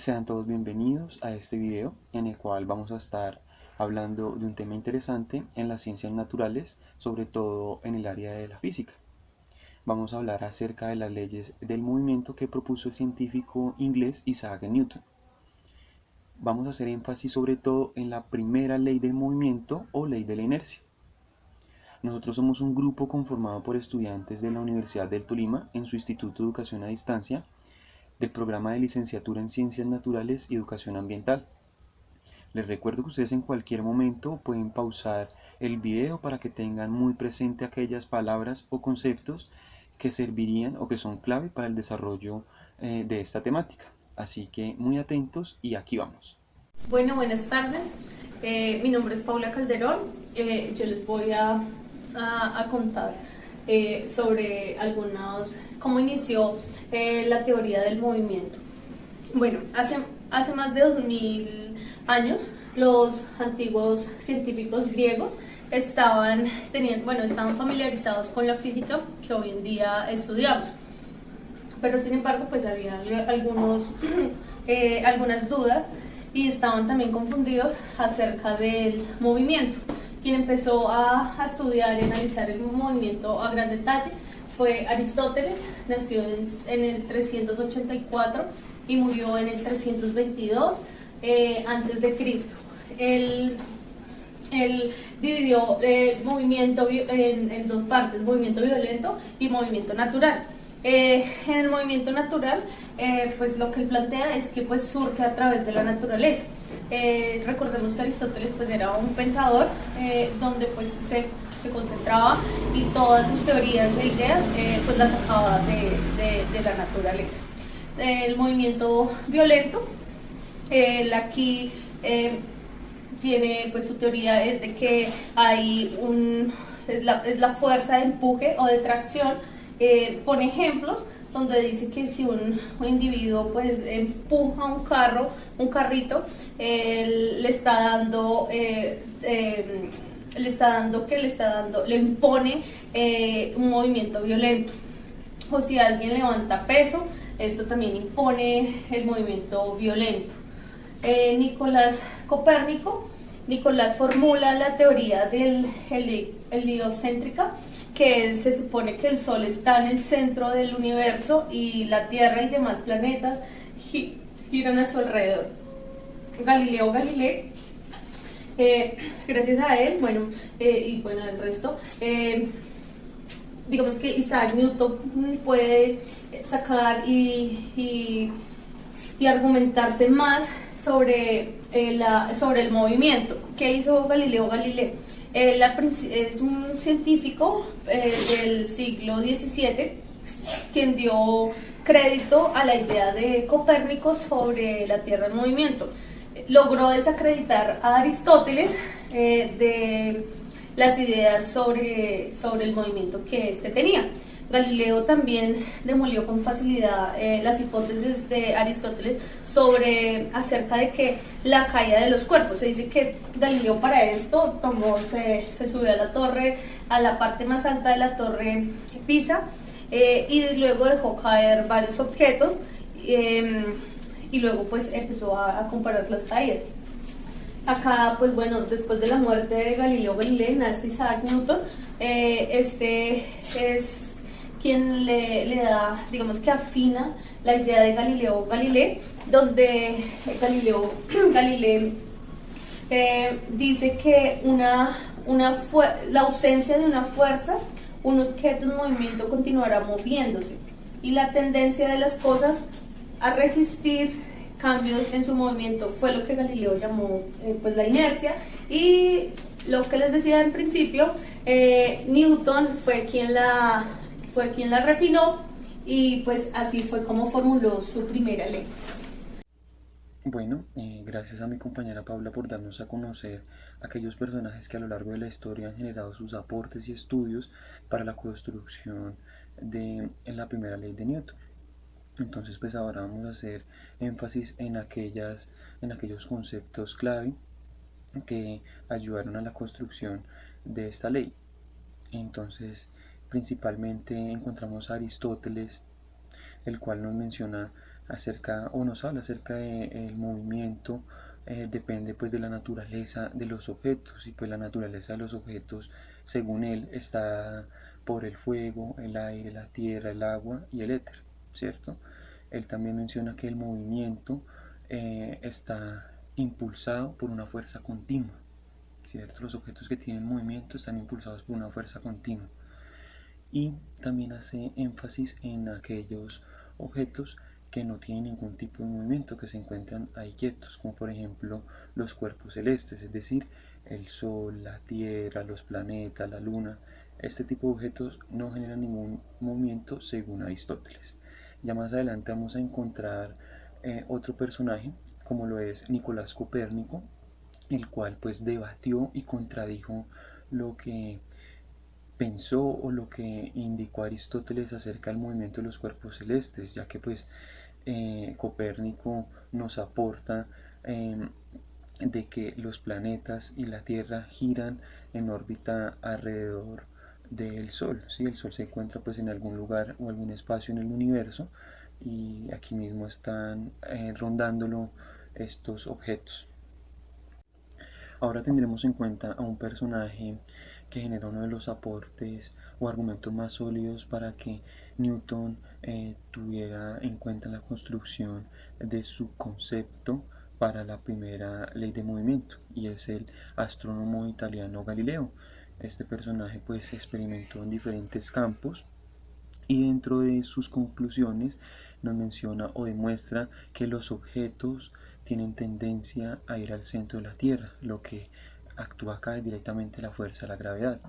Sean todos bienvenidos a este video en el cual vamos a estar hablando de un tema interesante en las ciencias naturales, sobre todo en el área de la física. Vamos a hablar acerca de las leyes del movimiento que propuso el científico inglés Isaac Newton. Vamos a hacer énfasis sobre todo en la primera ley del movimiento o ley de la inercia. Nosotros somos un grupo conformado por estudiantes de la Universidad del Tolima en su Instituto de Educación a Distancia del programa de licenciatura en Ciencias Naturales y Educación Ambiental. Les recuerdo que ustedes en cualquier momento pueden pausar el video para que tengan muy presente aquellas palabras o conceptos que servirían o que son clave para el desarrollo de esta temática. Así que muy atentos y aquí vamos. Bueno, buenas tardes. Mi nombre es Paula Calderón. Yo les voy a contar sobre cómo inició la teoría del movimiento. Bueno, hace más de 2000 años, los antiguos científicos griegos estaban familiarizados con la física que hoy en día estudiamos. Pero sin embargo, pues había algunas dudas y estaban también confundidos acerca del movimiento. Quien empezó a estudiar y analizar el movimiento a gran detalle fue Aristóteles. Nació en el 384 y murió en el 322 antes de Cristo. Él dividió movimiento en dos partes: movimiento violento y movimiento natural. En el movimiento natural, pues lo que él plantea es que pues surge a través de la naturaleza. Recordemos que Aristóteles pues era un pensador donde pues se concentraba y todas sus teorías e ideas pues las sacaba de la naturaleza. El movimiento violento, él aquí tiene pues su teoría es de que hay es la fuerza de empuje o de tracción. Pone ejemplos donde dice que si un impulso pues empuja un carrito, le impone un movimiento violento. O si alguien levanta peso, esto también impone el movimiento violento. Nicolás formula la teoría del heliocéntrica, que se supone que el Sol está en el centro del universo y la Tierra y demás planetas giran a su alrededor. Galileo Galilei, gracias a él, y el resto, digamos que Isaac Newton puede sacar y argumentarse más sobre el movimiento. ¿Qué hizo Galileo Galilei? Es un científico del siglo XVII quien dio crédito a la idea de Copérnico sobre la Tierra en movimiento. Logró desacreditar a Aristóteles de las ideas sobre el movimiento que éste tenía. Galileo también demolió con facilidad las hipótesis de Aristóteles acerca de que la caída de los cuerpos. Se dice que Galileo para esto se subió a la parte más alta de la torre Pisa, y luego dejó caer varios objetos, y luego pues empezó a comparar las caídas. Acá, pues bueno, después de la muerte de Galileo Galilei nace Isaac Newton. Este es quien le da, digamos que afina la idea de Galileo Galilei, donde Galileo Galilei dice que la ausencia de una fuerza, un objeto en movimiento continuará moviéndose, y la tendencia de las cosas a resistir cambios en su movimiento fue lo que Galileo llamó pues la inercia. Y lo que les decía en principio, Newton fue quien la refinó, y pues así fue como formuló su primera ley. Bueno, gracias a mi compañera Paula por darnos a conocer aquellos personajes que a lo largo de la historia han generado sus aportes y estudios para la construcción de la primera ley de Newton. Entonces, pues ahora vamos a hacer énfasis en aquellos conceptos clave que ayudaron a la construcción de esta ley. Entonces, principalmente encontramos a Aristóteles, el cual nos menciona acerca o nos habla acerca del movimiento. Depende pues de la naturaleza de los objetos, y pues la naturaleza de los objetos según él está por el fuego, el aire, la tierra, el agua y el éter, ¿cierto? Él también menciona que el movimiento está impulsado por una fuerza continua, ¿cierto? Los objetos que tienen movimiento están impulsados por una fuerza continua. Y también hace énfasis en aquellos objetos que no tienen ningún tipo de movimiento, que se encuentran ahí quietos, como por ejemplo los cuerpos celestes, es decir, el Sol, la Tierra, los planetas, la Luna. Este tipo de objetos no generan ningún movimiento según Aristóteles. Ya más adelante vamos a encontrar otro personaje, como lo es Nicolás Copérnico, el cual pues debatió y contradijo lo que pensó o lo que indicó Aristóteles acerca del movimiento de los cuerpos celestes, ya que pues Copérnico nos aporta de que los planetas y la Tierra giran en órbita alrededor del Sol, ¿sí? El Sol se encuentra pues en algún lugar o algún espacio en el universo, y aquí mismo están rondándolo estos objetos. Ahora tendremos en cuenta a un personaje que genera uno de los aportes o argumentos más sólidos para que Newton tuviera en cuenta la construcción de su concepto para la primera ley de movimiento, y es el astrónomo italiano Galileo. Este personaje pues experimentó en diferentes campos, y dentro de sus conclusiones nos menciona o demuestra que los objetos tienen tendencia a ir al centro de la Tierra, lo que actúa acá es directamente la fuerza de la gravedad.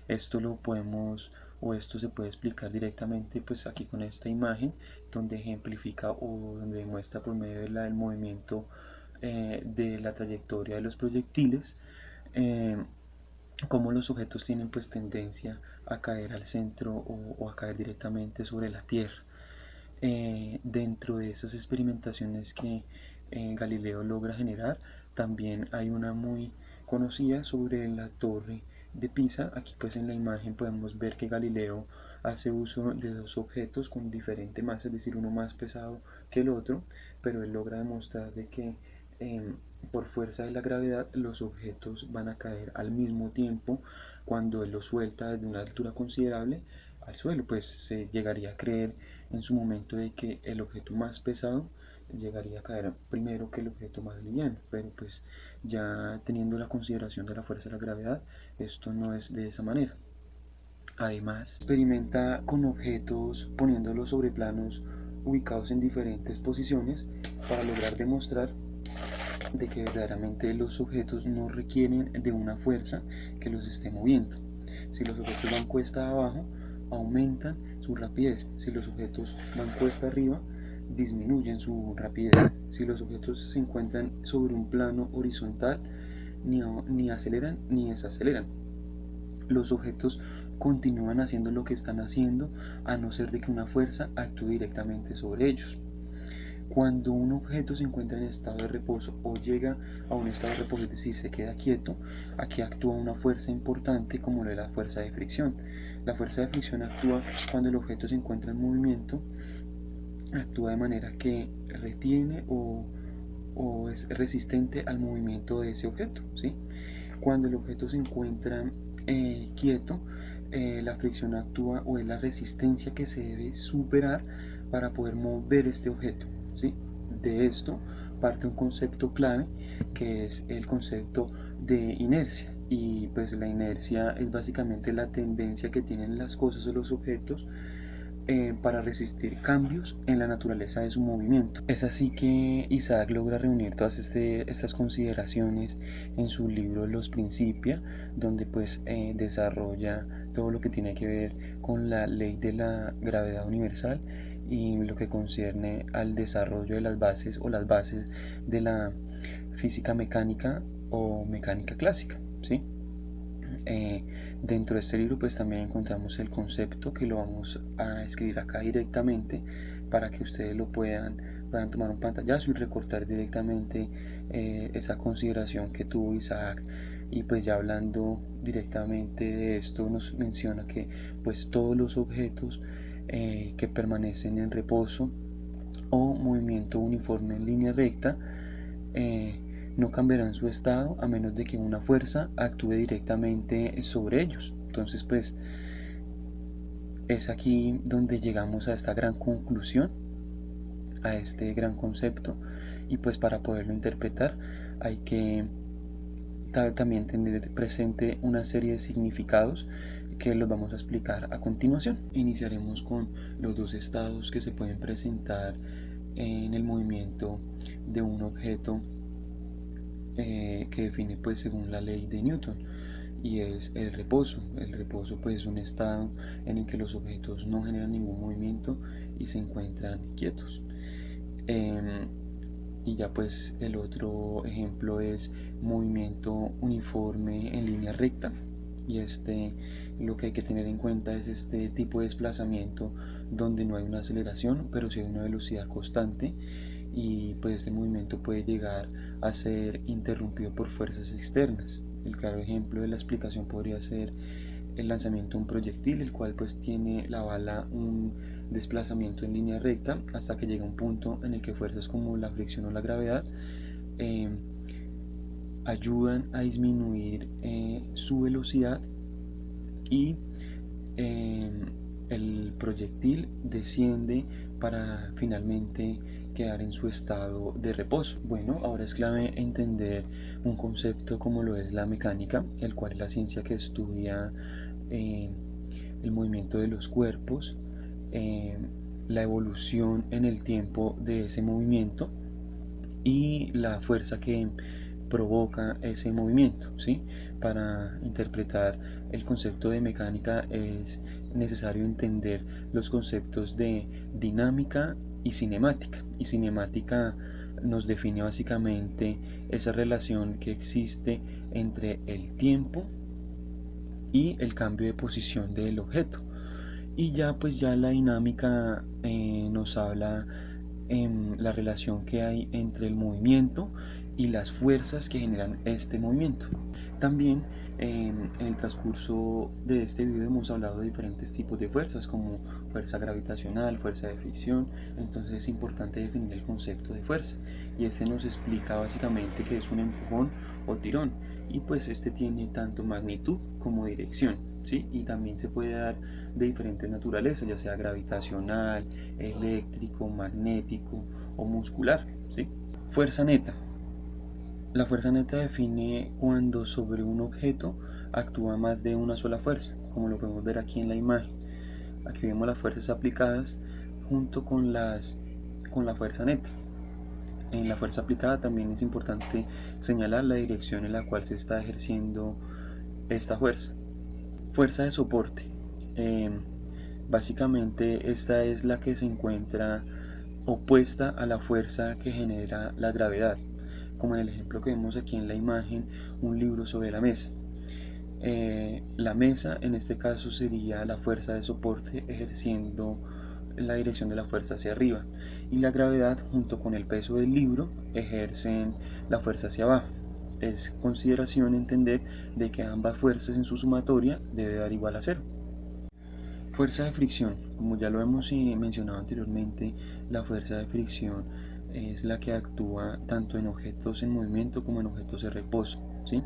Esto lo podemos, o esto se puede explicar directamente pues aquí con esta imagen, donde ejemplifica o donde demuestra por medio del movimiento de la trayectoria de los proyectiles, eh, cómo los objetos tienen pues tendencia a caer al centro o a caer directamente sobre la Tierra. Dentro de esas experimentaciones que Galileo logra generar, también hay una muy conocida sobre la torre de Pisa. Aquí pues en la imagen podemos ver que Galileo hace uso de dos objetos con diferente masa, es decir, uno más pesado que el otro, pero él logra demostrar de que por fuerza de la gravedad los objetos van a caer al mismo tiempo cuando él los suelta desde una altura considerable al suelo. Pues se llegaría a creer en su momento de que el objeto más pesado llegaría a caer primero que el objeto más liviano, pero pues ya teniendo la consideración de la fuerza de la gravedad, esto no es de esa manera. Además, experimenta con objetos poniéndolos sobre planos ubicados en diferentes posiciones para lograr demostrar de que verdaderamente los objetos no requieren de una fuerza que los esté moviendo. Si los objetos van cuesta abajo, aumentan su rapidez. Si los objetos van cuesta arriba, disminuyen su rapidez. Si los objetos se encuentran sobre un plano horizontal, ni aceleran ni desaceleran. Los objetos continúan haciendo lo que están haciendo, a no ser de que una fuerza actúe directamente sobre ellos. Cuando un objeto se encuentra en estado de reposo o llega a un estado de reposo, es decir, se queda quieto, aquí actúa una fuerza importante como lo es la fuerza de fricción. La fuerza de fricción actúa cuando el objeto se encuentra en movimiento, actúa de manera que retiene o es resistente al movimiento de ese objeto, ¿sí? Cuando el objeto se encuentra quieto, la fricción actúa o es la resistencia que se debe superar para poder mover este objeto, ¿sí? De esto parte un concepto clave, que es el concepto de inercia, y pues la inercia es básicamente la tendencia que tienen las cosas o los objetos para resistir cambios en la naturaleza de su movimiento. Es así que Isaac logra reunir todas estas consideraciones en su libro Los Principia, donde pues desarrolla todo lo que tiene que ver con la ley de la gravedad universal y lo que concierne al desarrollo de las bases o las bases de la física mecánica o mecánica clásica, ¿sí? Dentro de este libro pues también encontramos el concepto, que lo vamos a escribir acá directamente para que ustedes lo puedan tomar un pantallazo y recortar directamente esa consideración que tuvo Isaac. Y pues ya hablando directamente de esto, nos menciona que pues todos los objetos que permanecen en reposo o movimiento uniforme en línea recta, no cambiarán su estado a menos de que una fuerza actúe directamente sobre ellos. Entonces, pues es aquí donde llegamos a esta gran conclusión, a este gran concepto, y pues para poderlo interpretar hay que también tener presente una serie de significados que los vamos a explicar a continuación. Iniciaremos con los dos estados que se pueden presentar en el movimiento de un objeto que define pues según la ley de Newton, y es el reposo. El reposo pues es un estado en el que los objetos no generan ningún movimiento y se encuentran quietos. Y ya pues el otro ejemplo es movimiento uniforme en línea recta, y lo que hay que tener en cuenta es este tipo de desplazamiento donde no hay una aceleración pero sí hay una velocidad constante, y pues este movimiento puede llegar a ser interrumpido por fuerzas externas. El claro ejemplo de la explicación podría ser el lanzamiento de un proyectil, el cual pues tiene la bala un desplazamiento en línea recta hasta que llega a un punto en el que fuerzas como la fricción o la gravedad eh, ayudan a disminuir su velocidad, y eh, el proyectil desciende para finalmente quedar en su estado de reposo. Bueno, ahora es clave entender un concepto como lo es la mecánica, el cual es la ciencia que estudia el movimiento de los cuerpos, eh, la evolución en el tiempo de ese movimiento y la fuerza que provoca ese movimiento, ¿sí? Para interpretar el concepto de mecánica es necesario entender los conceptos de dinámica y cinemática. Y cinemática nos define básicamente esa relación que existe entre el tiempo y el cambio de posición del objeto. Y ya pues ya la dinámica nos habla en la relación que hay entre el movimiento y las fuerzas que generan este movimiento. También en el transcurso de este video hemos hablado de diferentes tipos de fuerzas, como fuerza gravitacional, fuerza de fricción. Entonces es importante definir el concepto de fuerza, y este nos explica básicamente que es un empujón o tirón, y pues este tiene tanto magnitud como dirección, ¿sí? Y también se puede dar de diferentes naturalezas, ya sea gravitacional, eléctrico, magnético o muscular, ¿sí? Fuerza neta. La fuerza neta define cuando sobre un objeto actúa más de una sola fuerza, como lo podemos ver aquí en la imagen. Aquí vemos las fuerzas aplicadas junto con la fuerza neta. En la fuerza aplicada también es importante señalar la dirección en la cual se está ejerciendo esta fuerza. Fuerza de soporte. Eh, Básicamente esta es la que se encuentra opuesta a la fuerza que genera la gravedad, como en el ejemplo que vemos aquí en la imagen, un libro sobre la mesa. La mesa en este caso sería la fuerza de soporte ejerciendo la dirección de la fuerza hacia arriba, y la gravedad junto con el peso del libro ejercen la fuerza hacia abajo. Es consideración entender de que ambas fuerzas en su sumatoria debe dar igual a cero. Fuerza de fricción. Como ya lo hemos mencionado anteriormente, la fuerza de fricción es la que actúa tanto en objetos en movimiento como en objetos de reposo, ¿sí?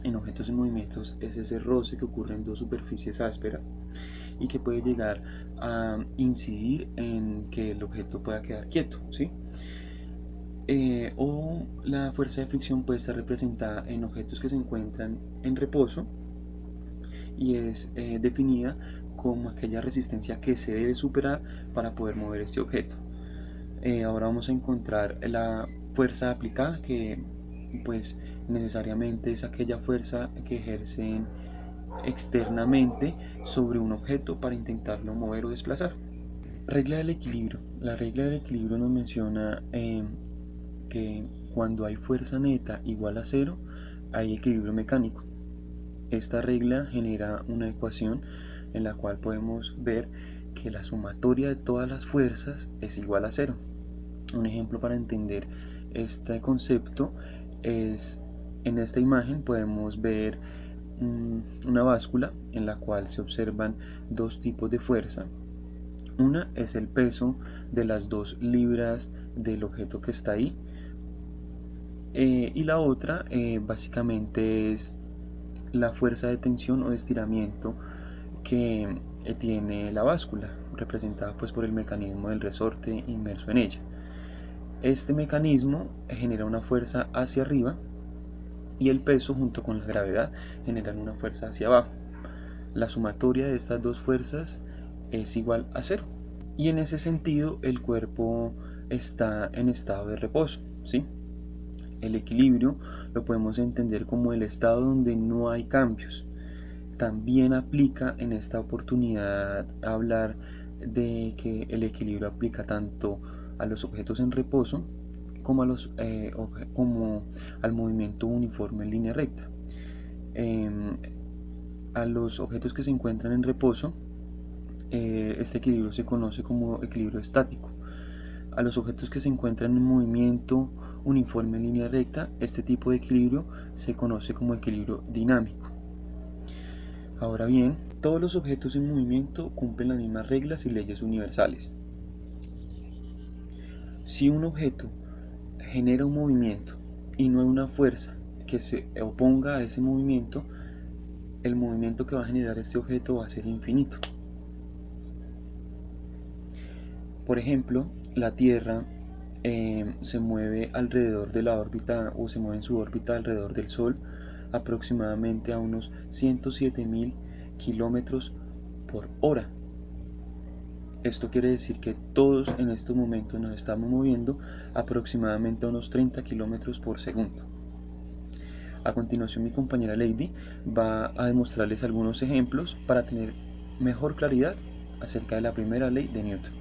En objetos en movimiento es ese roce que ocurre en dos superficies ásperas y que puede llegar a incidir en que el objeto pueda quedar quieto, ¿sí? O la fuerza de fricción puede estar representada en objetos que se encuentran en reposo, y es definida como aquella resistencia que se debe superar para poder mover este objeto. Ahora vamos a encontrar la fuerza aplicada, que pues necesariamente es aquella fuerza que ejercen externamente sobre un objeto para intentarlo mover o desplazar. Regla del equilibrio. La regla del equilibrio nos menciona que cuando hay fuerza neta igual a cero, hay equilibrio mecánico. Esta regla genera una ecuación en la cual podemos ver que la sumatoria de todas las fuerzas es igual a cero. Un ejemplo para entender este concepto es en esta imagen. Podemos ver una báscula en la cual se observan dos tipos de fuerza. Una es el peso de las 2 libras del objeto que está ahí, y la otra básicamente es la fuerza de tensión o de estiramiento que tiene la báscula, representada pues por el mecanismo del resorte inmerso en ella. Este mecanismo genera una fuerza hacia arriba y el peso junto con la gravedad generan una fuerza hacia abajo. La sumatoria de estas dos fuerzas es igual a 0. Y en ese sentido el cuerpo está en estado de reposo, ¿sí? El equilibrio lo podemos entender como el estado donde no hay cambios. También aplica en esta oportunidad hablar de que el equilibrio aplica tanto a los objetos en reposo como, como al movimiento uniforme en línea recta. A los objetos que se encuentran en reposo, este equilibrio se conoce como equilibrio estático. A los objetos que se encuentran en movimiento uniforme en línea recta, este tipo de equilibrio se conoce como equilibrio dinámico. Ahora bien, todos los objetos en movimiento cumplen las mismas reglas y leyes universales. Si un objeto genera un movimiento y no hay una fuerza que se oponga a ese movimiento, el movimiento que va a generar este objeto va a ser infinito. Por ejemplo, la Tierra se mueve alrededor de la órbita, o se mueve en su órbita alrededor del Sol, aproximadamente a unos 107.000 kilómetros por hora. Esto quiere decir que todos en estos momentos nos estamos moviendo aproximadamente a unos 30 kilómetros por segundo. A continuación, mi compañera Lady va a demostrarles algunos ejemplos para tener mejor claridad acerca de la primera ley de Newton.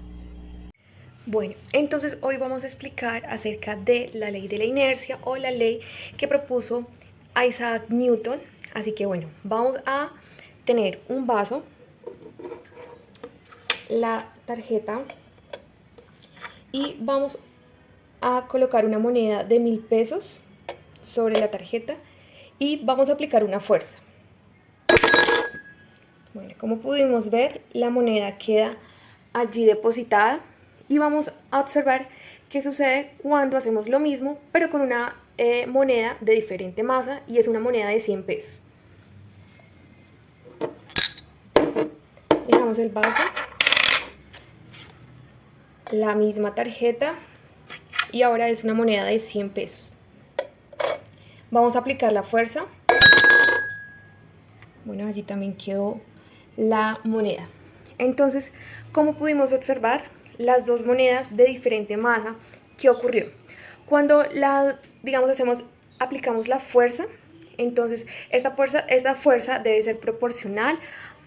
Bueno, entonces hoy vamos a explicar acerca de la ley de la inercia o la ley que propuso Isaac Newton. Así que bueno, vamos a tener un vaso, la tarjeta y vamos a colocar una moneda de 1000 pesos sobre la tarjeta y vamos a aplicar una fuerza. Bueno, como pudimos ver, la moneda queda allí depositada y vamos a observar qué sucede cuando hacemos lo mismo, pero con una moneda de diferente masa, y es una moneda de 100 pesos. Dejamos el vaso, la misma tarjeta, y ahora es una moneda de 100 pesos. Vamos a aplicar la fuerza. Bueno, allí también quedó la moneda. Entonces, como pudimos observar, las dos monedas de diferente masa, ¿qué ocurrió? Cuando aplicamos la fuerza, entonces esta fuerza debe ser proporcional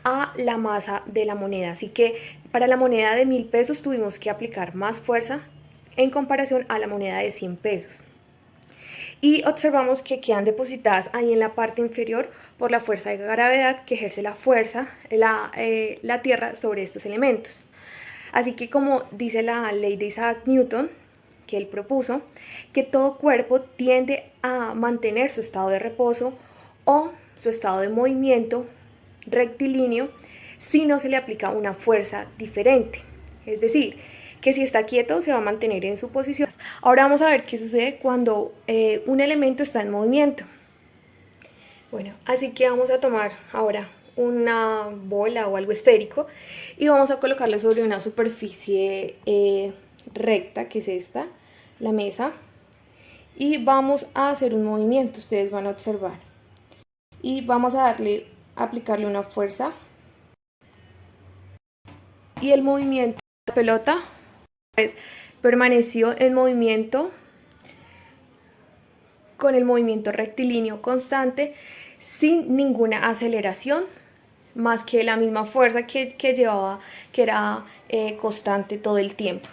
a la masa de la moneda. Así que para la moneda de 1000 pesos tuvimos que aplicar más fuerza en comparación a la moneda de 100 pesos. Y observamos que quedan depositadas ahí en la parte inferior por la fuerza de gravedad que ejerce la Tierra sobre estos elementos. Así que, como dice la ley de Isaac Newton, que él propuso, que todo cuerpo tiende a mantener su estado de reposo o su estado de movimiento rectilíneo si no se le aplica una fuerza diferente. Es decir, que si está quieto se va a mantener en su posición. Ahora vamos a ver qué sucede cuando un elemento está en movimiento. Bueno, así que vamos a tomar ahora una bola o algo esférico y vamos a colocarlo sobre una superficie recta, que es esta, la mesa, y vamos a hacer un movimiento. Ustedes van a observar y vamos a aplicarle una fuerza, y el movimiento de la pelota pues permaneció en movimiento con el movimiento rectilíneo constante, sin ninguna aceleración, más que la misma fuerza que llevaba, que era constante todo el tiempo.